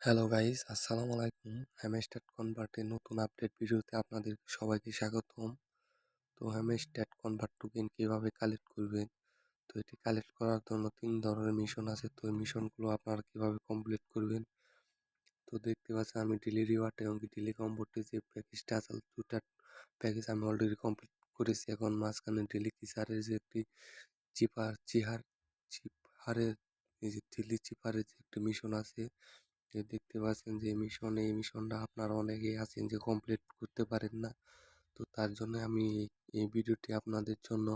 Hello guys, আসসালামু আলাইকুম। Hamster কনভার্টের নতুন আপডেট ভিডিওতে আপনাদের সবাইকে স্বাগতম। তো হ্যামস্টার কনভার্ট টোকেন কিভাবে কালেক্ট করবেন? তো এটি কালেক্ট করার জন্য 3 ধরনের মিশন আছে। তো এই মিশনগুলো আপনারা কিভাবে কমপ্লিট করবেন? তো দেখতে পাচ্ছেন আমি ডেলি রিওয়ার্ড এবং ডেলি কম্বোতে যে প্যাকেজটা আছে, দুটা প্যাকেজ আমি অলরেডি কমপ্লিট করেছি। এখন মাঝখানে ডেলি কিসারের যে একটি চিপারের এই যে ডেলি চিপারের যে একটি মিশন আছে, যে দেখতে পাচ্ছেন যে এই মিশনটা আপনারা অনেকেই আছেন যে কমপ্লিট করতে পারেন না। তো তার জন্য আমি এই ভিডিওটি আপনাদের জন্য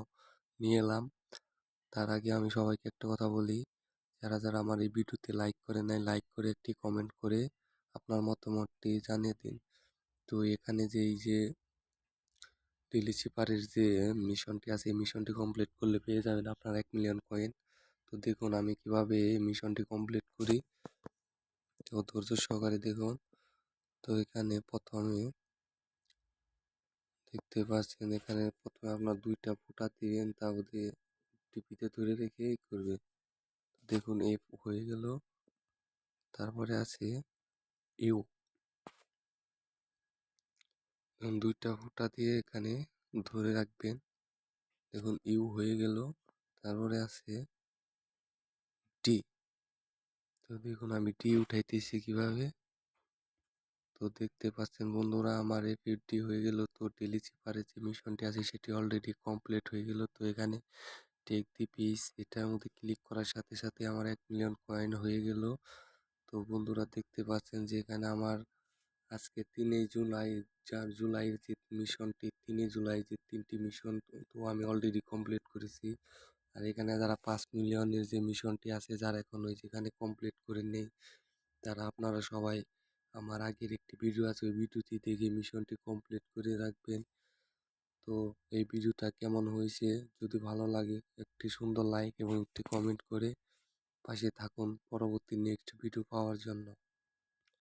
নিয়ে এলাম। তার আগে আমি সবাইকে একটা কথা বলি, যারা যারা আমার এই ভিডিওতে লাইক করে নাই, লাইক করে একটি কমেন্ট করে আপনার মতামতটি জানিয়ে দিন। তো এখানে যে এই যে ডেইলি শিপারের যে মিশনটি আছে, এই মিশনটি কমপ্লিট করলে পেয়ে যাবেন আপনার 1 মিলিয়ন কয়েন। তো দেখুন আমি কিভাবে এই মিশনটি কমপ্লিট করি, তো ধৈর্য সহকারে দেখুন। তো এখানে প্রথমে দেখতে পাচ্ছেন, এখানে প্রথমে আপনার 2টা ফুটা দিবেন, তারপরে টিপিতে ধরে রেখে করবেন। দেখুন এই হয়ে গেল। তারপরে আছে ইউ, 2টা ফুটা দিয়ে এখানে ধরে রাখবেন। দেখুন ইউ হয়ে গেল। তারপরে আছে ডি। তো দেখুন আমি ডি উঠাইতেছি কিভাবে। তো দেখতে পাচ্ছেন বন্ধুরা, আমার এপিডি হয়ে গেল। তো ডেলি চিপারে যে মিশনটি আছে সেটি অলরেডি কমপ্লিট হয়ে গেল। তো এখানে টেক দি পিস, এটার মধ্যে ক্লিক করার সাথে সাথে আমার 1 মিলিয়ন কয়েন হয়ে গেল। তো বন্ধুরা দেখতে পাচ্ছেন যে এখানে আমার আজকে 3 জুলাই, 4 জুলাইয়ের যে মিশনটি, 3 জুলাই যে 3টি মিশন তো আমি অলরেডি কমপ্লিট করেছি। আর এখানে যারা 5 মিলিয়নের যে মিশনটি আছে, যারা এখন ওই যেখানে কমপ্লিট করে নেই, তারা আপনারা সবাই আমার আগের একটি ভিডিও আছে, ওই ভিডিওটি দেখে মিশনটি কমপ্লিট করে রাখবেন। তো এই ভিডিওটা কেমন হয়েছে, যদি ভালো লাগে একটি সুন্দর লাইক এবং একটি কমেন্ট করে পাশে থাকুন পরবর্তী নেক্সট ভিডিও পাওয়ার জন্য।